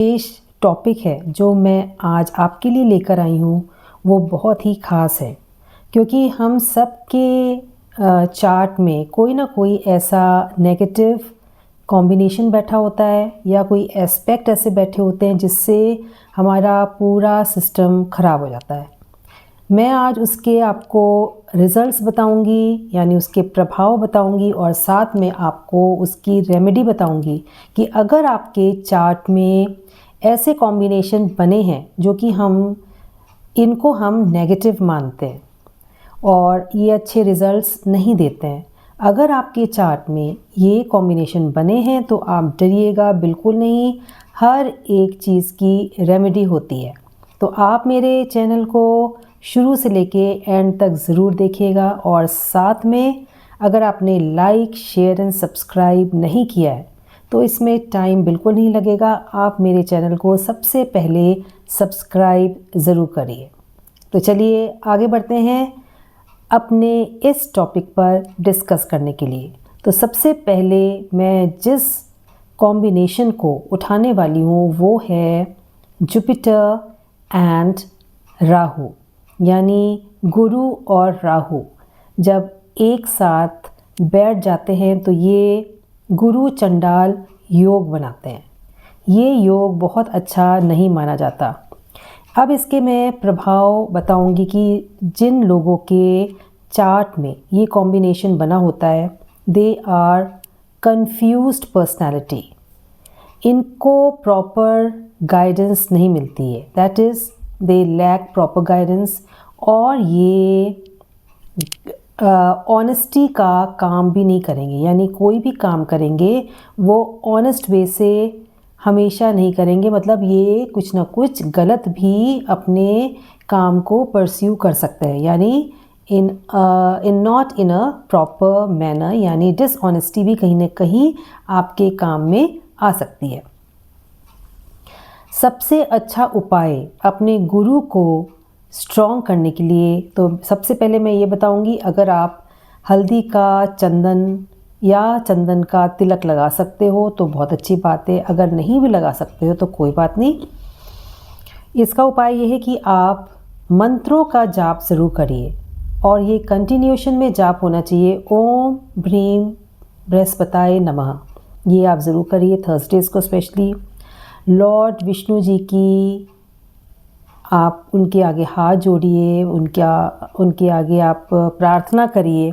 विशेष topic है जो मैं आज आपके लिए लेकर आई हूँ वो बहुत ही ख़ास है, क्योंकि हम सब के चार्ट में कोई ना कोई ऐसा नेगेटिव कॉम्बिनेशन बैठा होता है या कोई एस्पेक्ट ऐसे बैठे होते हैं जिससे हमारा पूरा सिस्टम ख़राब हो जाता है। मैं आज उसके आपको रिज़ल्ट्स बताऊंगी, यानी उसके प्रभाव बताऊंगी, और साथ में आपको उसकी रेमेडी बताऊंगी कि अगर आपके चार्ट में ऐसे कॉम्बिनेशन बने हैं जो कि इनको हम नेगेटिव मानते हैं और ये अच्छे रिज़ल्ट्स नहीं देते हैं, अगर आपके चार्ट में ये कॉम्बिनेशन बने हैं तो आप डरिएगा बिल्कुल नहीं। हर एक चीज़ की रेमेडी होती है। तो आप मेरे चैनल को शुरू से लेके एंड तक ज़रूर देखिएगा, और साथ में अगर आपने लाइक, शेयर एंड सब्सक्राइब नहीं किया है तो इसमें टाइम बिल्कुल नहीं लगेगा। आप मेरे चैनल को सबसे पहले सब्सक्राइब ज़रूर करिए। तो चलिए आगे बढ़ते हैं अपने इस टॉपिक पर डिस्कस करने के लिए। तो सबसे पहले मैं जिस कॉम्बिनेशन को उठाने वाली हूँ वो है जुपिटर एंड राहु, यानी गुरु और राहु जब एक साथ बैठ जाते हैं तो ये गुरु चंडाल योग बनाते हैं। ये योग बहुत अच्छा नहीं माना जाता। अब इसके मैं प्रभाव बताऊंगी कि जिन लोगों के चार्ट में ये कॉम्बिनेशन बना होता है, दे आर कंफ्यूज्ड पर्सनालिटी। इनको प्रॉपर गाइडेंस नहीं मिलती है, that is they lack proper guidance, और ये ऑनेस्टी का काम भी नहीं करेंगे, यानी कोई भी काम करेंगे वो ऑनेस्ट वे से हमेशा नहीं करेंगे। मतलब ये कुछ ना कुछ गलत भी अपने काम को परस्यू कर सकते हैं, यानी in not in a proper manner, यानी डिसऑनेस्टी भी कहीं ना कहीं आपके काम में आ सकती है। सबसे अच्छा उपाय अपने गुरु को स्ट्रॉन्ग करने के लिए, तो सबसे पहले मैं ये बताऊंगी, अगर आप हल्दी का चंदन या चंदन का तिलक लगा सकते हो तो बहुत अच्छी बात है। अगर नहीं भी लगा सकते हो तो कोई बात नहीं। इसका उपाय ये है कि आप मंत्रों का जाप ज़रूर करिए, और ये कंटिन्यूशन में जाप होना चाहिए। ओम भ्रीम बृहस्पताय नमः, ये आप ज़रूर करिए थर्सडेज़ को स्पेशली। लॉर्ड विष्णु जी की आप उनके आगे हाथ जोड़िए, उनके आगे आप प्रार्थना करिए।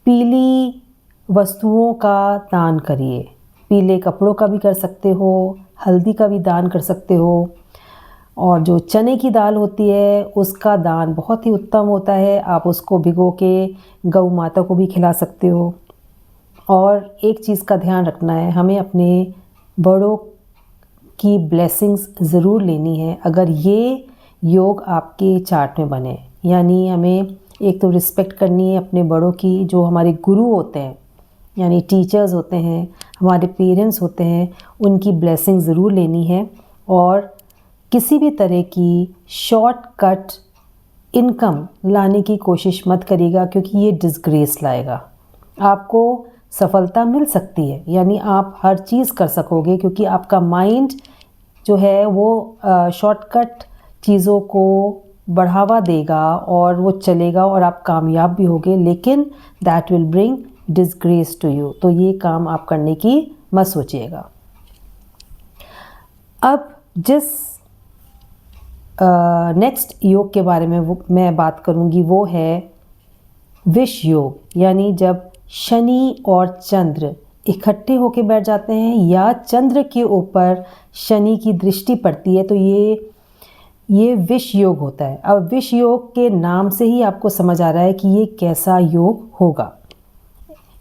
पीली वस्तुओं का दान करिए, पीले कपड़ों का भी कर सकते हो, हल्दी का भी दान कर सकते हो, और जो चने की दाल होती है उसका दान बहुत ही उत्तम होता है। आप उसको भिगो के गौ माता को भी खिला सकते हो। और एक चीज़ का ध्यान रखना है, हमें अपने बड़ों की ब्लेसिंग्स ज़रूर लेनी है अगर ये योग आपके चार्ट में बने। यानी हमें एक तो रिस्पेक्ट करनी है अपने बड़ों की, जो हमारे गुरु होते हैं, यानी टीचर्स होते हैं, हमारे पेरेंट्स होते हैं, उनकी ब्लेसिंग ज़रूर लेनी है। और किसी भी तरह की शॉर्टकट इनकम लाने की कोशिश मत करिएगा, क्योंकि ये डिसग्रेस लाएगा। आपको सफलता मिल सकती है, यानी आप हर चीज़ कर सकोगे, क्योंकि आपका माइंड जो है वो शॉर्टकट चीज़ों को बढ़ावा देगा और वो चलेगा और आप कामयाब भी होगे, लेकिन that will bring disgrace to you. तो ये काम आप करने की मत सोचिएगा। अब जिस नेक्स्ट योग के बारे में मैं बात करूँगी वो है विष योग, यानी जब शनि और चंद्र इकट्ठे होकर बैठ जाते हैं या चंद्र के ऊपर शनि की दृष्टि पड़ती है तो ये विष योग होता है। अब विष योग के नाम से ही आपको समझ आ रहा है कि ये कैसा योग होगा।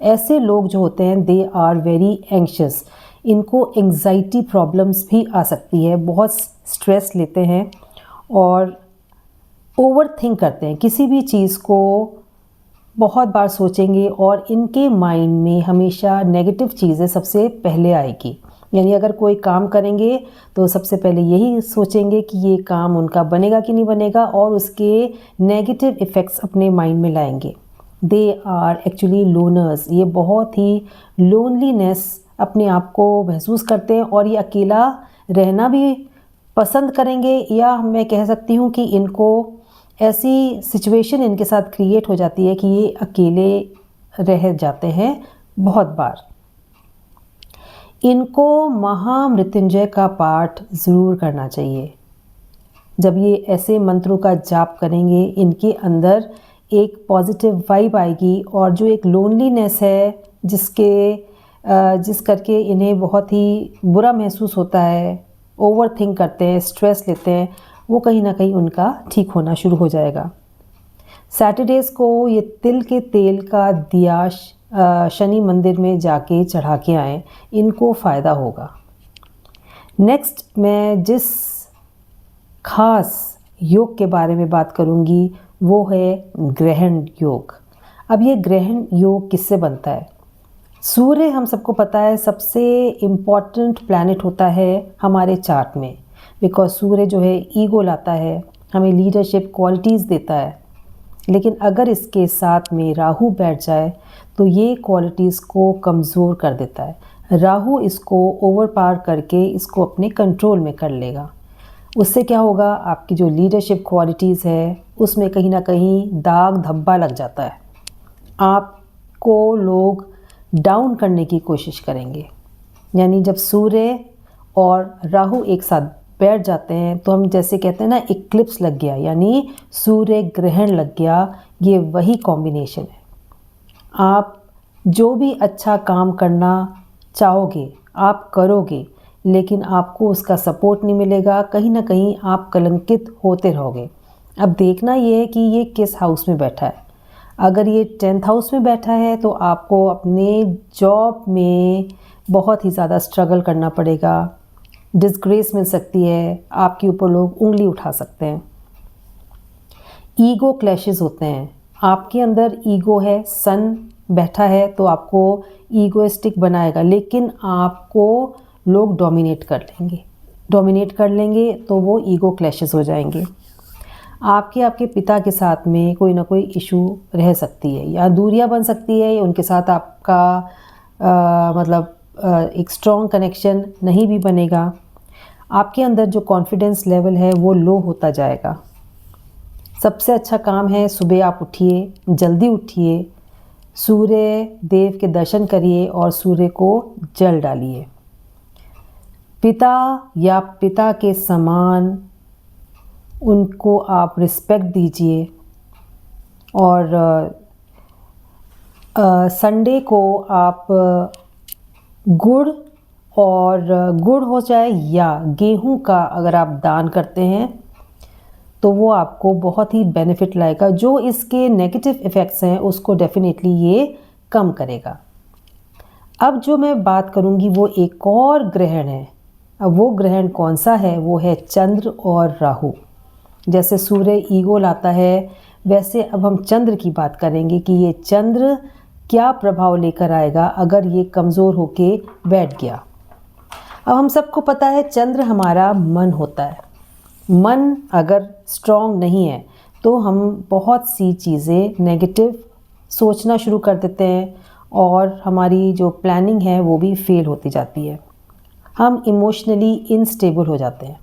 ऐसे लोग जो होते हैं दे आर वेरी एंग्शियस, इनको एंग्जाइटी प्रॉब्लम्स भी आ सकती है, बहुत स्ट्रेस लेते हैं और ओवर थिंक करते हैं, किसी भी चीज़ को बहुत बार सोचेंगे और इनके माइंड में हमेशा नेगेटिव चीज़ें सबसे पहले आएगी। यानी अगर कोई काम करेंगे तो सबसे पहले यही सोचेंगे कि ये काम उनका बनेगा कि नहीं बनेगा, और उसके नेगेटिव इफ़ेक्ट्स अपने माइंड में लाएंगे। दे आर एक्चुअली लोनर्स, ये बहुत ही लोनलीनेस अपने आप को महसूस करते हैं और ये अकेला रहना भी पसंद करेंगे, या मैं कह सकती हूँ कि इनको ऐसी सिचुएशन इनके साथ क्रिएट हो जाती है कि ये अकेले रह जाते हैं बहुत बार। इनको महामृत्युंजय का पाठ ज़रूर करना चाहिए। जब ये ऐसे मंत्रों का जाप करेंगे, इनके अंदर एक पॉजिटिव वाइब आएगी, और जो एक लोनलीनेस है जिस करके इन्हें बहुत ही बुरा महसूस होता है, ओवर थिंक करते हैं, स्ट्रेस लेते हैं, वो कहीं ना कहीं उनका ठीक होना शुरू हो जाएगा। सैटरडेज़ को ये तिल के तेल का दिया शनि मंदिर में जाके चढ़ा के आएँ, इनको फ़ायदा होगा। नेक्स्ट मैं जिस खास योग के बारे में बात करूंगी वो है ग्रहण योग। अब ये ग्रहण योग किससे बनता है? सूर्य हम सबको पता है सबसे इम्पॉर्टेंट प्लैनेट होता है हमारे चार्ट में, बिकॉज सूर्य जो है ईगो लाता है, हमें लीडरशिप क्वालिटीज़ देता है। लेकिन अगर इसके साथ में राहु बैठ जाए तो ये क्वालिटीज़ को कमज़ोर कर देता है। राहु इसको ओवरपावर करके इसको अपने कंट्रोल में कर लेगा। उससे क्या होगा, आपकी जो लीडरशिप क्वालिटीज़ है उसमें कहीं ना कहीं दाग धब्बा लग जाता है। आपको लोग डाउन करने की कोशिश करेंगे। यानी जब सूर्य और राहु एक साथ बैठ जाते हैं तो हम जैसे कहते हैं ना, इक्लिप्स लग गया, यानी सूर्य ग्रहण लग गया। ये वही कॉम्बिनेशन है। आप जो भी अच्छा काम करना चाहोगे आप करोगे, लेकिन आपको उसका सपोर्ट नहीं मिलेगा। कहीं ना कहीं आप कलंकित होते रहोगे। अब देखना ये है कि ये किस हाउस में बैठा है। अगर ये 10th हाउस में बैठा है तो आपको अपने जॉब में बहुत ही ज़्यादा स्ट्रगल करना पड़ेगा। डिस्ग्रेस मिल सकती है, आपके ऊपर लोग उंगली उठा सकते हैं। ईगो क्लैशेस होते हैं। आपके अंदर ईगो है, सन बैठा है तो आपको ईगोइस्टिक बनाएगा, लेकिन आपको लोग डोमिनेट कर लेंगे तो वो ईगो क्लैशेस हो जाएंगे। आपके पिता के साथ में कोई ना कोई इशू रह सकती है, या दूरियां बन सकती है, या उनके साथ आपका एक स्ट्रॉन्ग कनेक्शन नहीं भी बनेगा। आपके अंदर जो कॉन्फिडेंस लेवल है वो लो होता जाएगा। सबसे अच्छा काम है सुबह आप उठिए, जल्दी उठिए, सूर्य देव के दर्शन करिए और सूर्य को जल डालिए। पिता या पिता के समान उनको आप रिस्पेक्ट दीजिए। और संडे को आप गुड़ हो जाए या गेहूं का अगर आप दान करते हैं तो वो आपको बहुत ही बेनिफिट लाएगा। जो इसके नेगेटिव इफ़ेक्ट्स हैं उसको डेफिनेटली ये कम करेगा। अब जो मैं बात करूँगी वो एक और ग्रहण है। अब वो ग्रहण कौन सा है? वो है चंद्र और राहु। जैसे सूर्य ईगो लाता है, वैसे अब हम चंद्र की बात करेंगे कि ये चंद्र क्या प्रभाव लेकर आएगा अगर ये कमज़ोर होके बैठ गया। अब हम सबको पता है चंद्र हमारा मन होता है। मन अगर स्ट्रॉन्ग नहीं है तो हम बहुत सी चीज़ें नेगेटिव सोचना शुरू कर देते हैं और हमारी जो प्लानिंग है वो भी फेल होती जाती है। हम इमोशनली इनस्टेबल हो जाते हैं।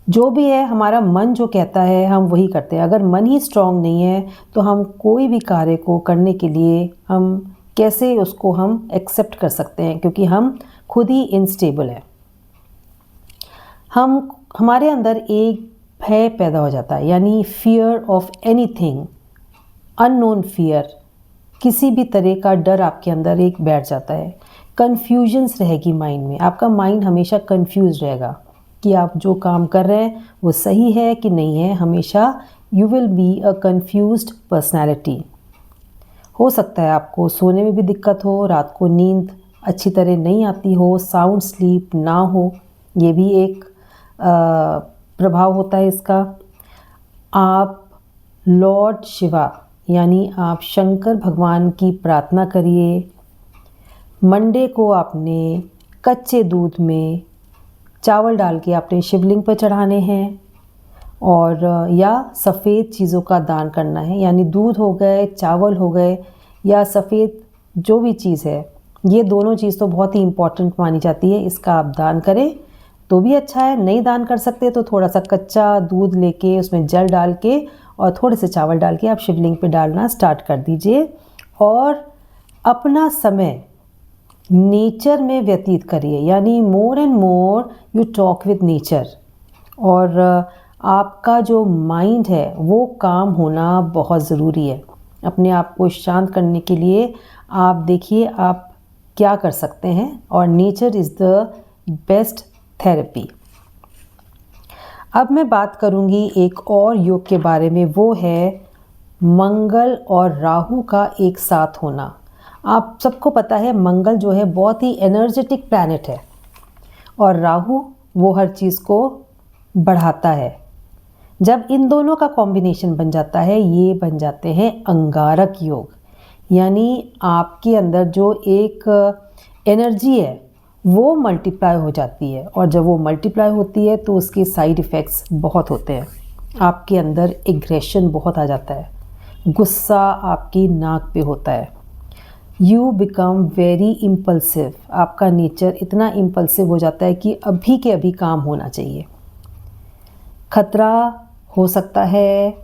जो भी है हमारा मन जो कहता है हम वही करते हैं। अगर मन ही स्ट्रॉन्ग नहीं है तो हम कोई भी कार्य को करने के लिए हम कैसे उसको हम एक्सेप्ट कर सकते हैं, क्योंकि हम खुद ही इनस्टेबल हैं। हमारे अंदर एक भय पैदा हो जाता है, यानी fear of anything, unknown fear, किसी भी तरह का डर आपके अंदर एक बैठ जाता है। कन्फ्यूजन्स रहेगी माइंड में। आपका माइंड हमेशा कन्फ्यूज रहेगा कि आप जो काम कर रहे हैं वो सही है कि नहीं है। हमेशा you will be a confused personality. हो सकता है आपको सोने में भी दिक्कत हो, रात को नींद अच्छी तरह नहीं आती हो, साउंड स्लीप ना हो, ये भी एक प्रभाव होता है इसका। आप लॉर्ड शिवा यानी आप शंकर भगवान की प्रार्थना करिए। मंडे को आपने कच्चे दूध में चावल डाल के आपने शिवलिंग पर चढ़ाने हैं, और या सफ़ेद चीज़ों का दान करना है, यानी दूध हो गए, चावल हो गए, या सफ़ेद जो भी चीज़ है। ये दोनों चीज़ तो बहुत ही इम्पॉर्टेंट मानी जाती है, इसका आप दान करें तो भी अच्छा है। नहीं दान कर सकते तो थोड़ा सा कच्चा दूध लेके उसमें जल डाल के और थोड़े से चावल डाल के आप शिवलिंग पे डालना स्टार्ट कर दीजिए और अपना समय नेचर में व्यतीत करिए, यानी more and more you talk with nature. और आपका जो माइंड है वो काम होना बहुत ज़रूरी है। अपने आप को शांत करने के लिए आप देखिए आप क्या कर सकते हैं, और nature is the best therapy. अब मैं बात करूंगी एक और योग के बारे में, वो है मंगल और राहु का एक साथ होना। आप सबको पता है मंगल जो है बहुत ही एनर्जेटिक प्लैनेट है और राहु वो हर चीज़ को बढ़ाता है। जब इन दोनों का कॉम्बिनेशन बन जाता है ये बन जाते हैं अंगारक योग, यानी आपके अंदर जो एक एनर्जी है वो मल्टीप्लाई हो जाती है, और जब वो मल्टीप्लाई होती है तो उसके साइड इफ़ेक्ट्स बहुत होते हैं। आपके अंदर एग्रेशन बहुत आ जाता है, गुस्सा आपकी नाक पे होता है, यू बिकम वेरी इम्पल्सिव। आपका नेचर इतना इम्पल्सिव हो जाता है कि अभी के अभी काम होना चाहिए। खतरा हो सकता है,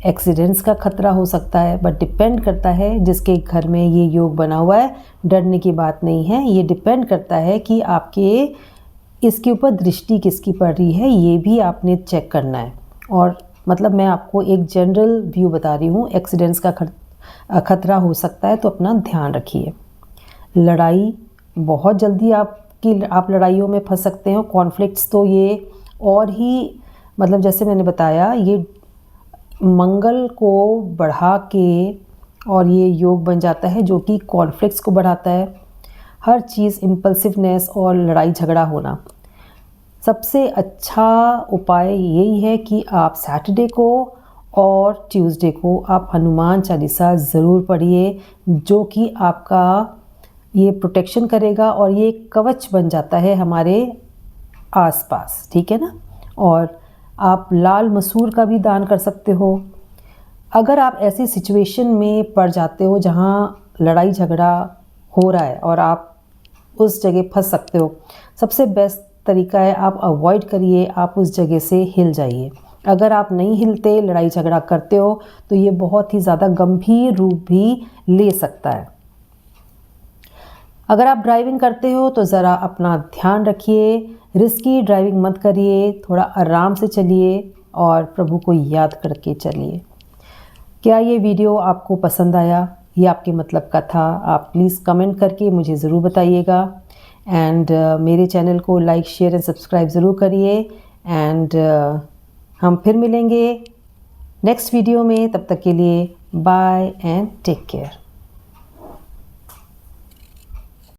एक्सीडेंट्स का खतरा हो सकता है, बट डिपेंड करता है जिसके घर में ये योग बना हुआ है। डरने की बात नहीं है, ये डिपेंड करता है कि आपके इसके ऊपर दृष्टि किसकी पड़ रही है, ये भी आपने चेक करना है। और मतलब मैं आपको एक जनरल व्यू बता रही हूँ। एक्सीडेंट्स का खतरा हो सकता है तो अपना ध्यान रखिए। लड़ाई बहुत जल्दी आप लड़ाइयों में फंस सकते हो। कॉन्फ्लिक्ट्स तो ये और ही मतलब जैसे मैंने बताया ये मंगल को बढ़ा के और ये योग बन जाता है जो कि कॉन्फ्लिक्ट्स को बढ़ाता है। हर चीज़ इम्पल्सिवनेस और लड़ाई झगड़ा होना। सबसे अच्छा उपाय यही है कि आप सैटरडे को और ट्यूसडे को आप हनुमान चालीसा ज़रूर पढ़िए, जो कि आपका ये प्रोटेक्शन करेगा और ये कवच बन जाता है हमारे आसपास, ठीक है ना। और आप लाल मसूर का भी दान कर सकते हो। अगर आप ऐसी सिचुएशन में पड़ जाते हो जहाँ लड़ाई झगड़ा हो रहा है और आप उस जगह फंस सकते हो, सबसे बेस्ट तरीका है आप अवॉइड करिए, आप उस जगह से हिल जाइए। अगर आप नहीं हिलते, लड़ाई झगड़ा करते हो तो ये बहुत ही ज़्यादा गंभीर रूप भी ले सकता है। अगर आप ड्राइविंग करते हो तो ज़रा अपना ध्यान रखिए, रिस्की ड्राइविंग मत करिए, थोड़ा आराम से चलिए और प्रभु को याद करके चलिए। क्या ये वीडियो आपको पसंद आया? ये आपके मतलब का था? आप प्लीज़ कमेंट करके मुझे ज़रूर बताइएगा। एंड मेरे चैनल को लाइक, शेयर एंड सब्सक्राइब ज़रूर करिए। एंड हम फिर मिलेंगे नेक्स्ट वीडियो में। तब तक के लिए बाय एंड टेक केयर।